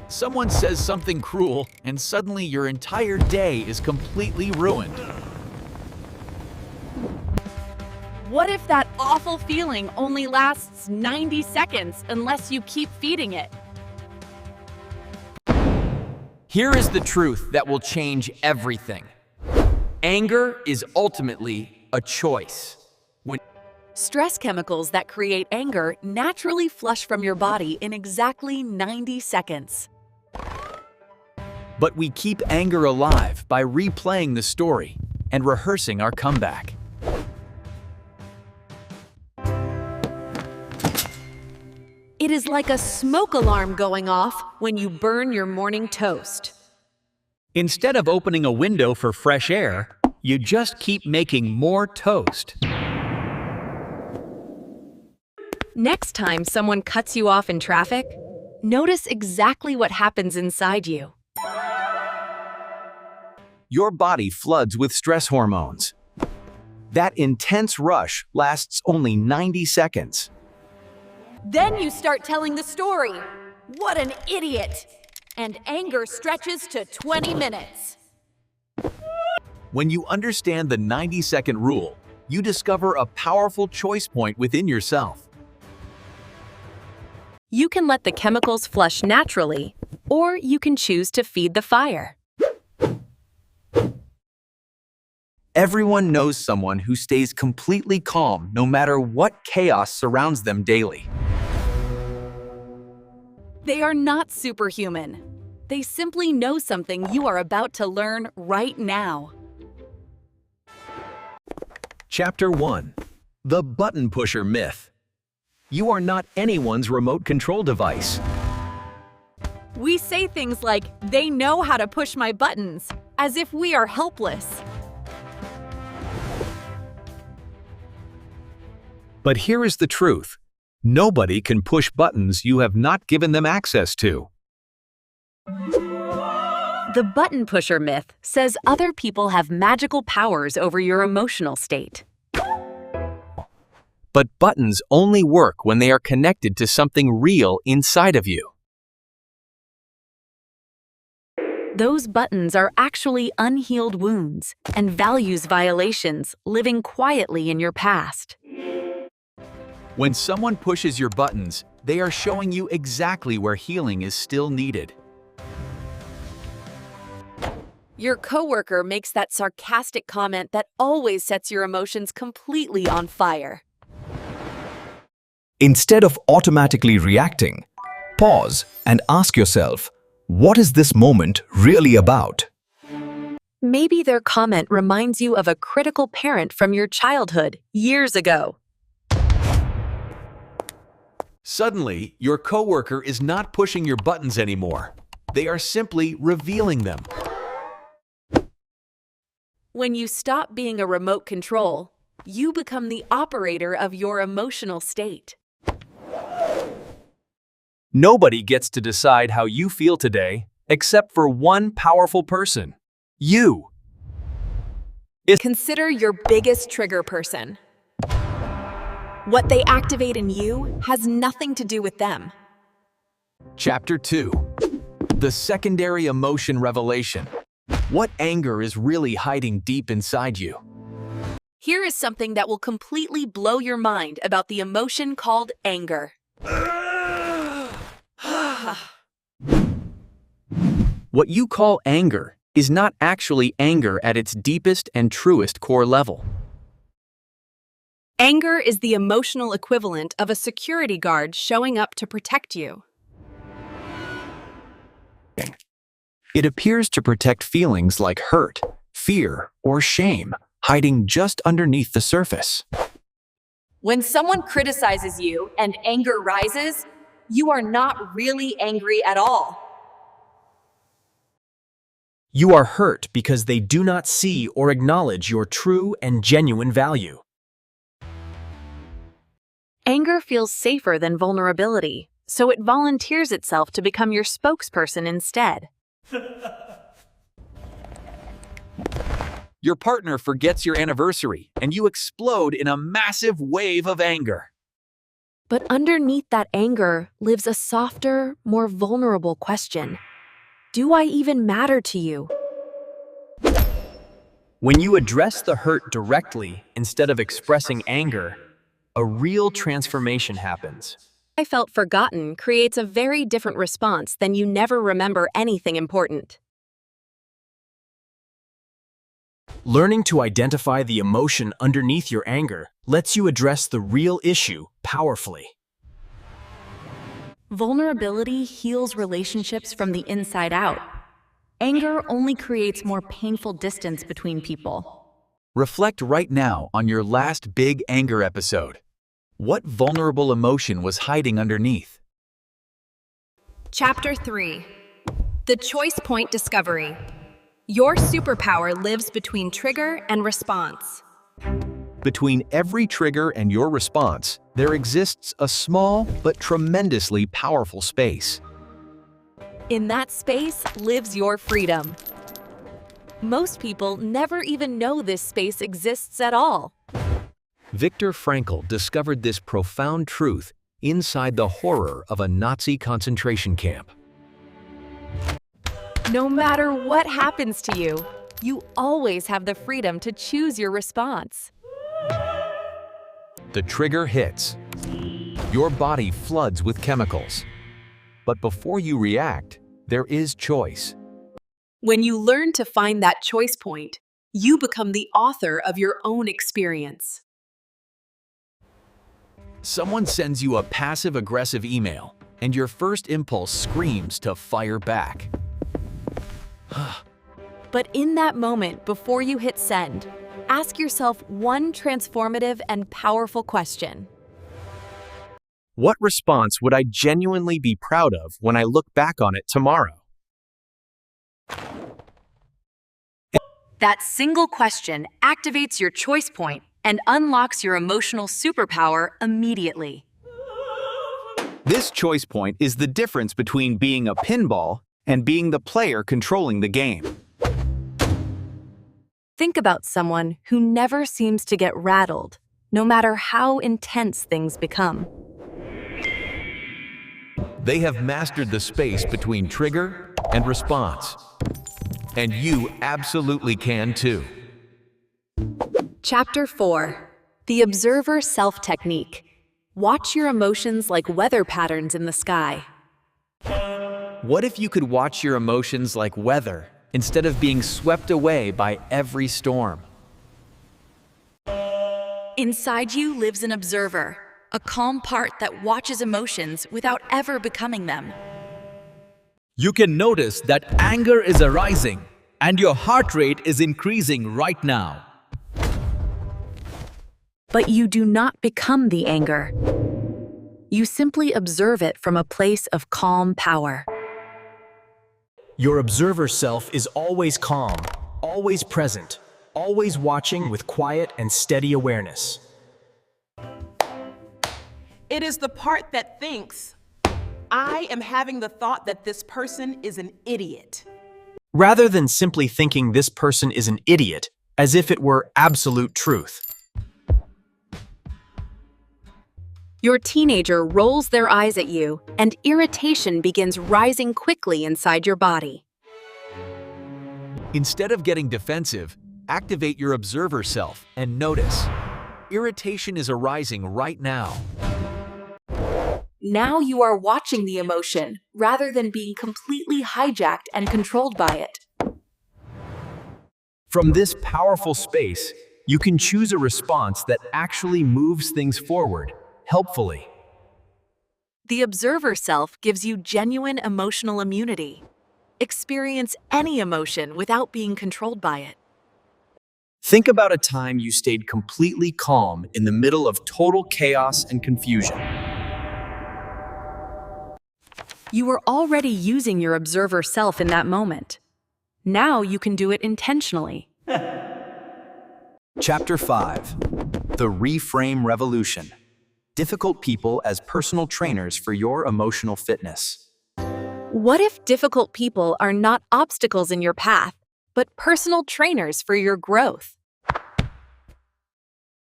Someone says something cruel, and suddenly your entire day is completely ruined. What if that awful feeling only lasts 90 seconds unless you keep feeding it? Here is the truth that will change everything. Anger is ultimately a choice. Stress chemicals that create anger naturally flush from your body in exactly 90 seconds. But we keep anger alive by replaying the story and rehearsing our comeback. It is like a smoke alarm going off when you burn your morning toast. Instead of opening a window for fresh air, you just keep making more toast. Next time someone cuts you off in traffic, notice exactly what happens inside you. Your body floods with stress hormones. That intense rush lasts only 90 seconds. Then you start telling the story. What an idiot! And anger stretches to 20 minutes. When you understand the 90-second rule, you discover a powerful choice point within yourself. You can let the chemicals flush naturally, or you can choose to feed the fire. Everyone knows someone who stays completely calm no matter what chaos surrounds them daily. They are not superhuman. They simply know something you are about to learn right now. Chapter 1. The Button Pusher Myth. You are not anyone's remote control device. We say things like, "They know how to push my buttons," as if we are helpless. But here is the truth. Nobody can push buttons you have not given them access to. The button pusher myth says other people have magical powers over your emotional state. But buttons only work when they are connected to something real inside of you. Those buttons are actually unhealed wounds and values violations living quietly in your past. When someone pushes your buttons, they are showing you exactly where healing is still needed. Your coworker makes that sarcastic comment that always sets your emotions completely on fire. Instead of automatically reacting, pause and ask yourself, what is this moment really about? Maybe their comment reminds you of a critical parent from your childhood years ago. Suddenly, your coworker is not pushing your buttons anymore. They are simply revealing them. When you stop being a remote control, you become the operator of your emotional state. Nobody gets to decide how you feel today, except for one powerful person. You. Consider your biggest trigger person. What they activate in you has nothing to do with them. Chapter 2. The Secondary Emotion Revelation. What anger is really hiding deep inside you? Here is something that will completely blow your mind about the emotion called anger. What you call anger is not actually anger at its deepest and truest core level. Anger is the emotional equivalent of a security guard showing up to protect you. It appears to protect feelings like hurt, fear, or shame, hiding just underneath the surface. When someone criticizes you and anger rises, you are not really angry at all. You are hurt because they do not see or acknowledge your true and genuine value. Anger feels safer than vulnerability, so it volunteers itself to become your spokesperson instead. Your partner forgets your anniversary, and you explode in a massive wave of anger. But underneath that anger lives a softer, more vulnerable question. Do I even matter to you? When you address the hurt directly instead of expressing anger, a real transformation happens. I felt forgotten creates a very different response than you never remember anything important. Learning to identify the emotion underneath your anger lets you address the real issue powerfully. Vulnerability heals relationships from the inside out. Anger only creates more painful distance between people. Reflect right now on your last big anger episode. What vulnerable emotion was hiding underneath? Chapter 3. The Choice Point Discovery. Your superpower lives between trigger and response. Between every trigger and your response, there exists a small but tremendously powerful space. In that space lives your freedom. Most people never even know this space exists at all. Viktor Frankl discovered this profound truth inside the horror of a Nazi concentration camp. No matter what happens to you, you always have the freedom to choose your response. The trigger hits. Your body floods with chemicals. But before you react, there is choice. When you learn to find that choice point, you become the author of your own experience. Someone sends you a passive-aggressive email, and your first impulse screams to fire back. But in that moment, before you hit send, ask yourself one transformative and powerful question. What response would I genuinely be proud of when I look back on it tomorrow? That single question activates your choice point and unlocks your emotional superpower immediately. This choice point is the difference between being a pinball and being the player controlling the game. Think about someone who never seems to get rattled, no matter how intense things become. They have mastered the space between trigger and response. And you absolutely can too. Chapter 4. The Observer Self-Technique. Watch your emotions like weather patterns in the sky. What if you could watch your emotions like weather instead of being swept away by every storm? Inside you lives an observer, a calm part that watches emotions without ever becoming them. You can notice that anger is arising and your heart rate is increasing right now. But you do not become the anger. You simply observe it from a place of calm power. Your observer self is always calm, always present, always watching with quiet and steady awareness. It is the part that thinks, I am having the thought that this person is an idiot. Rather than simply thinking this person is an idiot, as if it were absolute truth. Your teenager rolls their eyes at you, and irritation begins rising quickly inside your body. Instead of getting defensive, activate your observer self and notice. Irritation is arising right now. Now you are watching the emotion, rather than being completely hijacked and controlled by it. From this powerful space, you can choose a response that actually moves things forward, helpfully. The observer self gives you genuine emotional immunity. Experience any emotion without being controlled by it. Think about a time you stayed completely calm in the middle of total chaos and confusion. You were already using your observer self in that moment. Now you can do it intentionally. Chapter 5. The Reframe Revolution. Difficult people as personal trainers for your emotional fitness. What if difficult people are not obstacles in your path, but personal trainers for your growth?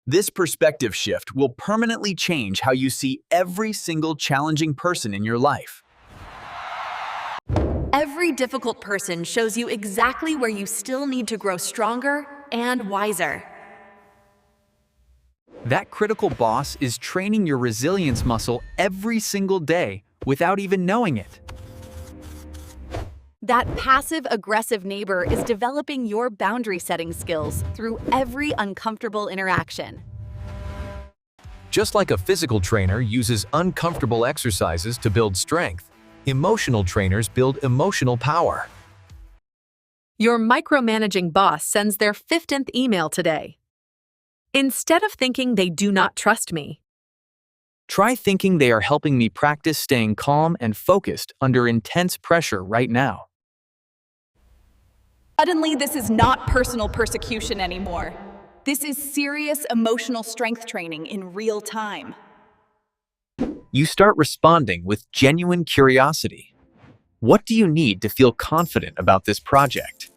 This perspective shift will permanently change how you see every single challenging person in your life. Every difficult person shows you exactly where you still need to grow stronger and wiser. That critical boss is training your resilience muscle every single day without even knowing it. That passive-aggressive neighbor is developing your boundary-setting skills through every uncomfortable interaction. Just like a physical trainer uses uncomfortable exercises to build strength, emotional trainers build emotional power. Your micromanaging boss sends their 15th email today. Instead of thinking they do not trust me, Try thinking they are helping me practice staying calm and focused under intense pressure right now. Suddenly, this is not personal persecution anymore. This is serious emotional strength training in real time. You start responding with genuine curiosity. What do you need to feel confident about this project?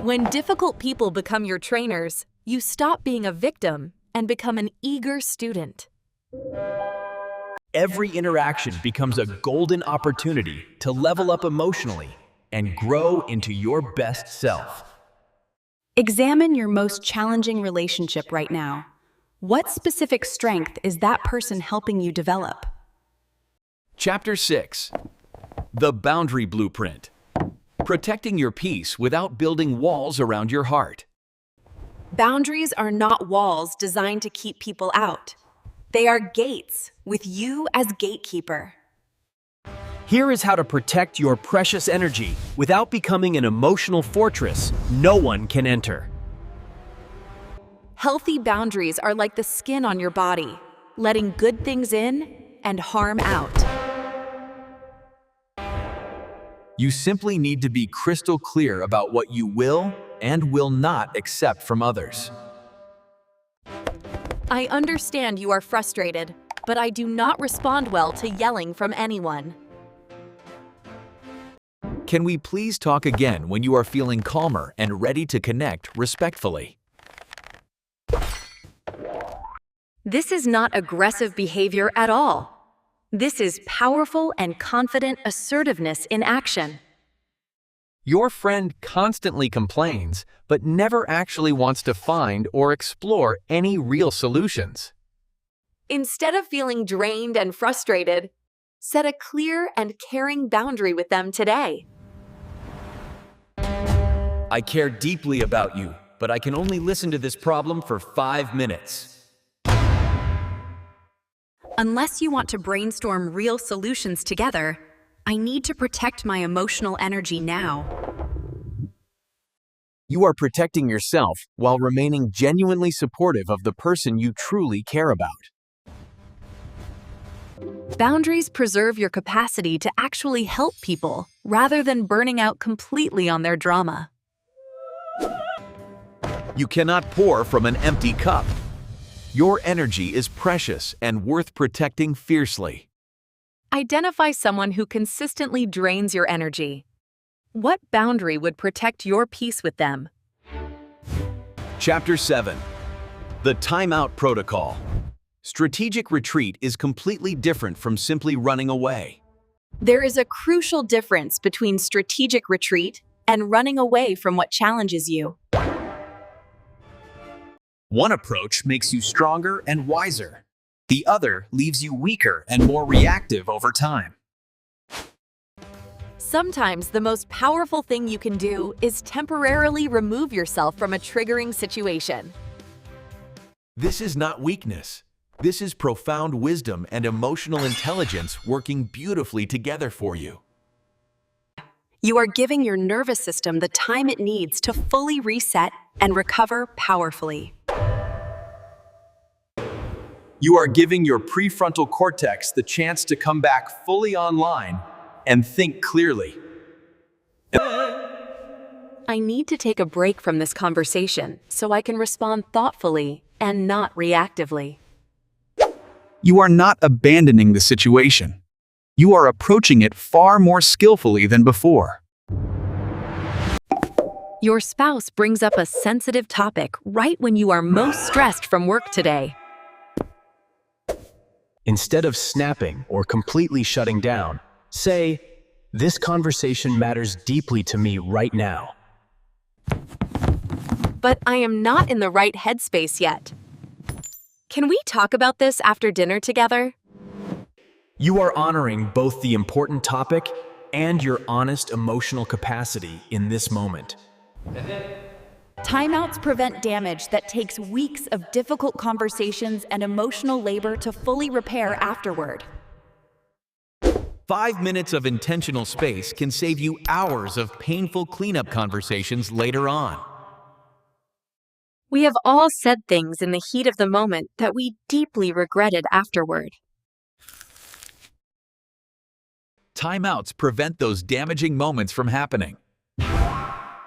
When difficult people become your trainers, you stop being a victim and become an eager student. Every interaction becomes a golden opportunity to level up emotionally and grow into your best self. Examine your most challenging relationship right now. What specific strength is that person helping you develop? Chapter 6. The Boundary Blueprint. Protecting your peace without building walls around your heart. boundaries are not walls designed to keep people out. They are gates, with you as gatekeeper. Here is how to protect your precious energy without becoming an emotional fortress no one can enter. Healthy boundaries are like the skin on your body, letting good things in and harm out. You simply need to be crystal clear about what you will and will not accept from others. I understand you are frustrated, but I do not respond well to yelling from anyone. Can we please talk again when you are feeling calmer and ready to connect respectfully? This is not aggressive behavior at all. This is powerful and confident assertiveness in action. Your friend constantly complains, but never actually wants to find or explore any real solutions. Instead of feeling drained and frustrated, set a clear and caring boundary with them today. I care deeply about you, but I can only listen to this problem for 5 minutes. Unless you want to brainstorm real solutions together, I need to protect my emotional energy now. You are protecting yourself while remaining genuinely supportive of the person you truly care about. Boundaries preserve your capacity to actually help people rather than burning out completely on their drama. You cannot pour from an empty cup. Your energy is precious and worth protecting fiercely. Identify someone who consistently drains your energy. What boundary would protect your peace with them? Chapter 7. The Timeout Protocol. Strategic retreat is completely different from simply running away. There is a crucial difference between strategic retreat and running away from what challenges you. One approach makes you stronger and wiser. The other leaves you weaker and more reactive over time. Sometimes the most powerful thing you can do is temporarily remove yourself from a triggering situation. This is not weakness. This is profound wisdom and emotional intelligence working beautifully together for you. You are giving your nervous system the time it needs to fully reset and recover powerfully. You are giving your prefrontal cortex the chance to come back fully online and think clearly. I need to take a break from this conversation so I can respond thoughtfully and not reactively. You are not abandoning the situation. You are approaching it far more skillfully than before. Your spouse brings up a sensitive topic right when you are most stressed from work today. Instead of snapping or completely shutting down, say, "This conversation matters deeply to me right now." But I am not in the right headspace yet. Can we talk about this after dinner together? You are honoring both the important topic and your honest emotional capacity in this moment. Timeouts prevent damage that takes weeks of difficult conversations and emotional labor to fully repair afterward. 5 minutes of intentional space can save you hours of painful cleanup conversations later on. We have all said things in the heat of the moment that we deeply regretted afterward. Timeouts prevent those damaging moments from happening.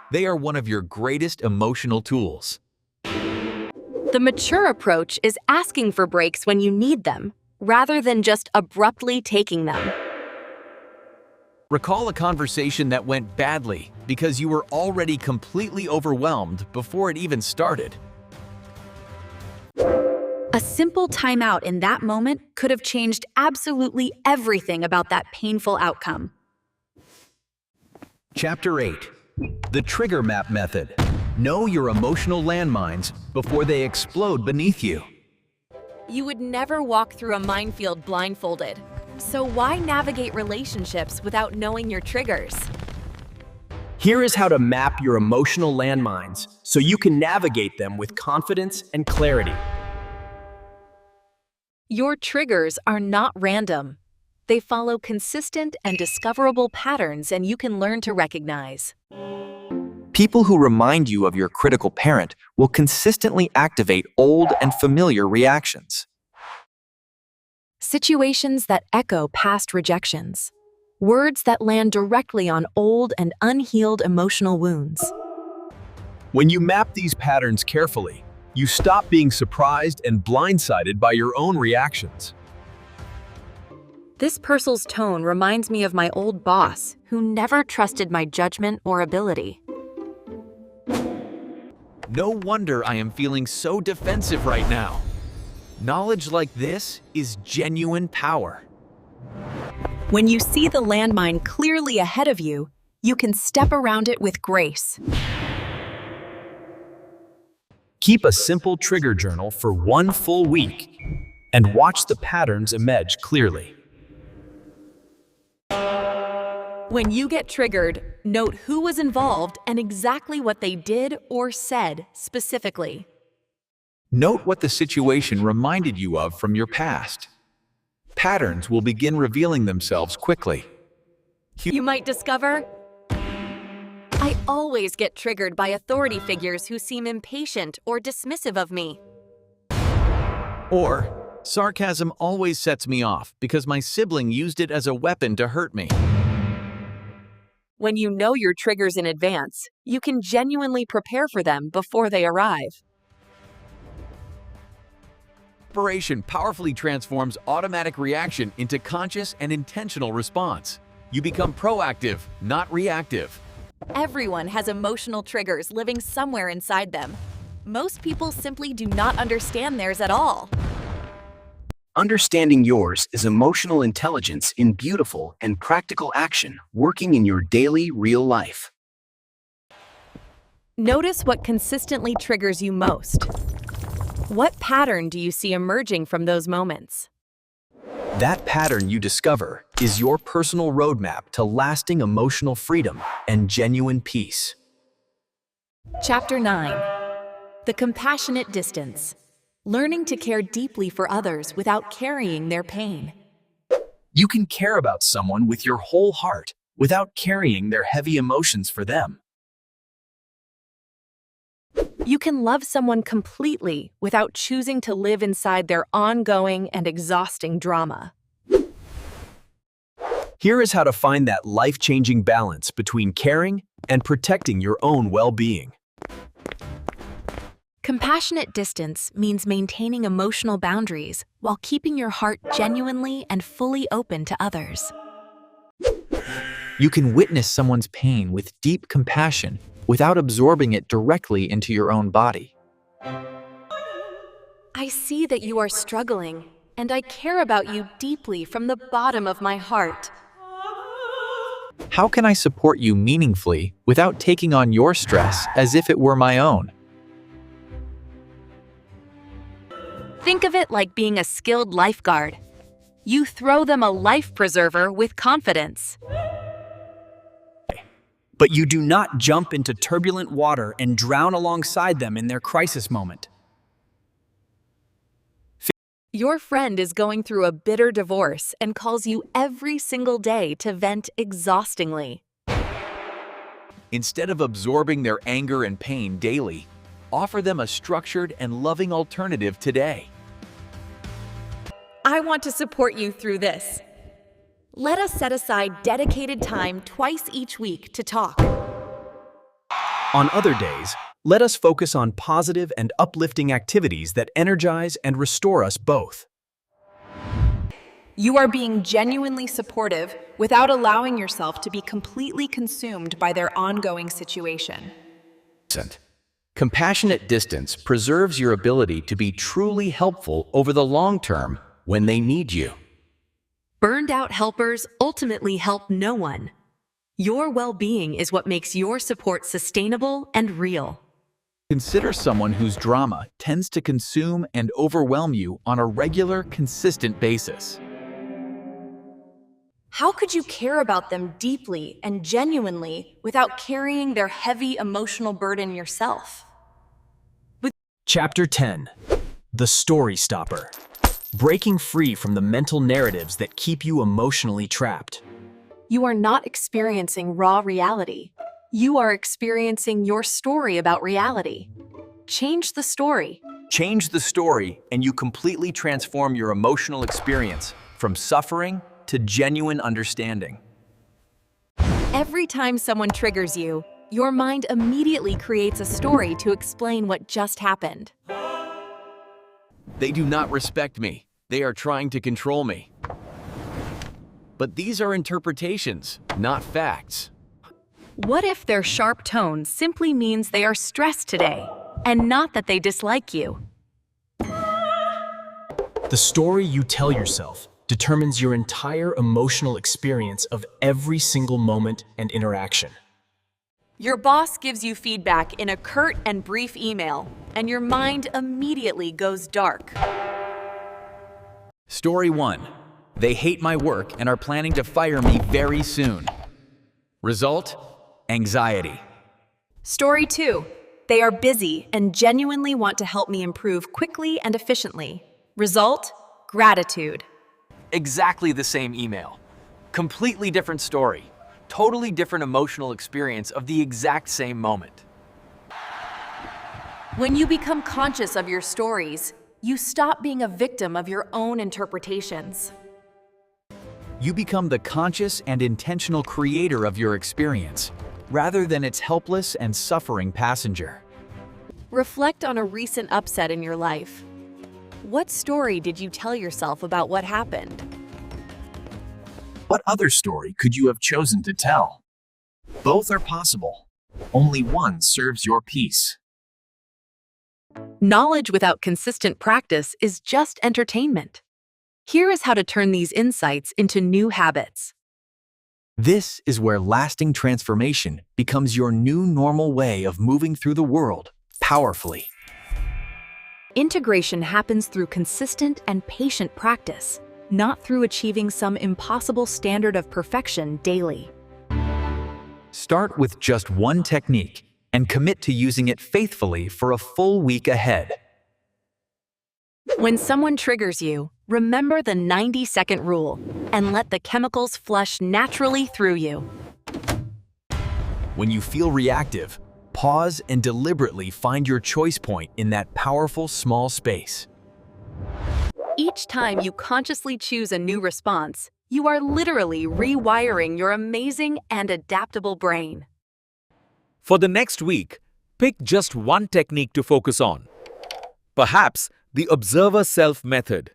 They are one of your greatest emotional tools. The mature approach is asking for breaks when you need them, rather than just abruptly taking them. Recall a conversation that went badly because you were already completely overwhelmed before it even started. A simple timeout in that moment could have changed absolutely everything about that painful outcome. Chapter 8. The Trigger Map Method. Know your emotional landmines before they explode beneath you. You would never walk through a minefield blindfolded. So why navigate relationships without knowing your triggers? Here is how to map your emotional landmines so you can navigate them with confidence and clarity. Your triggers are not random. They follow consistent and discoverable patterns, and you can learn to recognize. People who remind you of your critical parent will consistently activate old and familiar reactions. Situations that echo past rejections. Words that land directly on old and unhealed emotional wounds. When you map these patterns carefully, you stop being surprised and blindsided by your own reactions. This person's tone reminds me of my old boss, who never trusted my judgment or ability. No wonder I am feeling so defensive right now. Knowledge like this is genuine power. When you see the landmine clearly ahead of you, you can step around it with grace. Keep a simple trigger journal for 1 full week and watch the patterns emerge clearly. When you get triggered, note who was involved and exactly what they did or said specifically. Note what the situation reminded you of from your past. Patterns will begin revealing themselves quickly. You might discover, I always get triggered by authority figures who seem impatient or dismissive of me. Or, sarcasm always sets me off because my sibling used it as a weapon to hurt me. When you know your triggers in advance, you can genuinely prepare for them before they arrive. Preparation powerfully transforms automatic reaction into conscious and intentional response. You become proactive, not reactive. Everyone has emotional triggers living somewhere inside them. Most people simply do not understand theirs at all. Understanding yours is emotional intelligence in beautiful and practical action working in your daily, real life. Notice what consistently triggers you most. What pattern do you see emerging from those moments? That pattern you discover is your personal roadmap to lasting emotional freedom and genuine peace. Chapter 9. The Compassionate Distance. Learning to care deeply for others without carrying their pain. You can care about someone with your whole heart without carrying their heavy emotions for them. You can love someone completely without choosing to live inside their ongoing and exhausting drama. Here is how to find that life-changing balance between caring and protecting your own well-being. Compassionate distance means maintaining emotional boundaries while keeping your heart genuinely and fully open to others. You can witness someone's pain with deep compassion without absorbing it directly into your own body. I see that you are struggling, and I care about you deeply from the bottom of my heart. How can I support you meaningfully without taking on your stress as if it were my own? Think of it like being a skilled lifeguard. You throw them a life preserver with confidence. But you do not jump into turbulent water and drown alongside them in their crisis moment. Your friend is going through a bitter divorce and calls you every single day to vent exhaustingly. Instead of absorbing their anger and pain daily, offer them a structured and loving alternative today. I want to support you through this. Let us set aside dedicated time twice each week to talk. On other days, let us focus on positive and uplifting activities that energize and restore us both. You are being genuinely supportive without allowing yourself to be completely consumed by their ongoing situation. Compassionate distance preserves your ability to be truly helpful over the long term when they need you. Burned-out helpers ultimately help no one. Your well-being is what makes your support sustainable and real. Consider someone whose drama tends to consume and overwhelm you on a regular, consistent basis. How could you care about them deeply and genuinely without carrying their heavy emotional burden yourself? Chapter 10. The Story Stopper. Breaking free from the mental narratives that keep you emotionally trapped. You are not experiencing raw reality. You are experiencing your story about reality. Change the story. Change the story, and you completely transform your emotional experience from suffering to genuine understanding. Every time someone triggers you, your mind immediately creates a story to explain what just happened. They do not respect me. They are trying to control me. But these are interpretations, not facts. What if their sharp tone simply means they are stressed today, and not that they dislike you? The story you tell yourself determines your entire emotional experience of every single moment and interaction. Your boss gives you feedback in a curt and brief email, and your mind immediately goes dark. Story 1. They hate my work and are planning to fire me very soon. Result? Anxiety. Story 2. They are busy and genuinely want to help me improve quickly and efficiently. Result? Gratitude. Exactly the same email. Completely different story. Totally different emotional experience of the exact same moment. When you become conscious of your stories, you stop being a victim of your own interpretations. You become the conscious and intentional creator of your experience, rather than its helpless and suffering passenger. Reflect on a recent upset in your life. What story did you tell yourself about what happened? What other story could you have chosen to tell? Both are possible. Only one serves your peace. Knowledge without consistent practice is just entertainment. Here is how to turn these insights into new habits. This is where lasting transformation becomes your new normal way of moving through the world powerfully. Integration happens through consistent and patient practice, not through achieving some impossible standard of perfection daily. Start with just one technique and commit to using it faithfully for a full week ahead. When someone triggers you, remember the 90-second rule and let the chemicals flush naturally through you. When you feel reactive, pause and deliberately find your choice point in that powerful small space. Each time you consciously choose a new response, you are literally rewiring your amazing and adaptable brain. For the next week, pick just one technique to focus on. Perhaps the observer self method.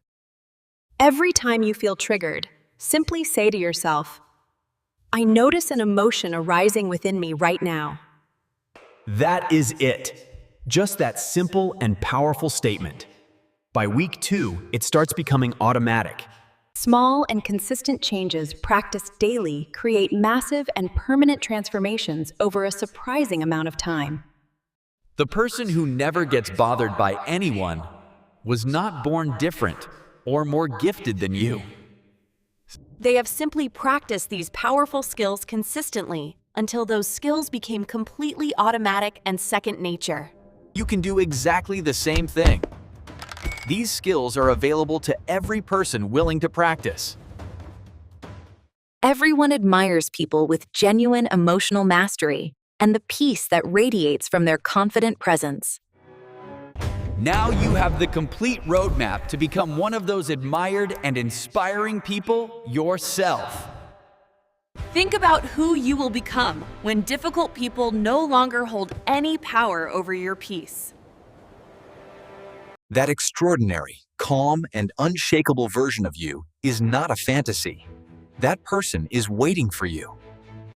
Every time you feel triggered, simply say to yourself, I notice an emotion arising within me right now. That is it. Just that simple and powerful statement. By week 2, it starts becoming automatic. Small and consistent changes practiced daily create massive and permanent transformations over a surprising amount of time. The person who never gets bothered by anyone was not born different or more gifted than you. They have simply practiced these powerful skills consistently until those skills became completely automatic and second nature. You can do exactly the same thing. These skills are available to every person willing to practice. Everyone admires people with genuine emotional mastery and the peace that radiates from their confident presence. Now you have the complete roadmap to become one of those admired and inspiring people yourself. Think about who you will become when difficult people no longer hold any power over your peace. That extraordinary, calm, and unshakable version of you is not a fantasy. That person is waiting for you.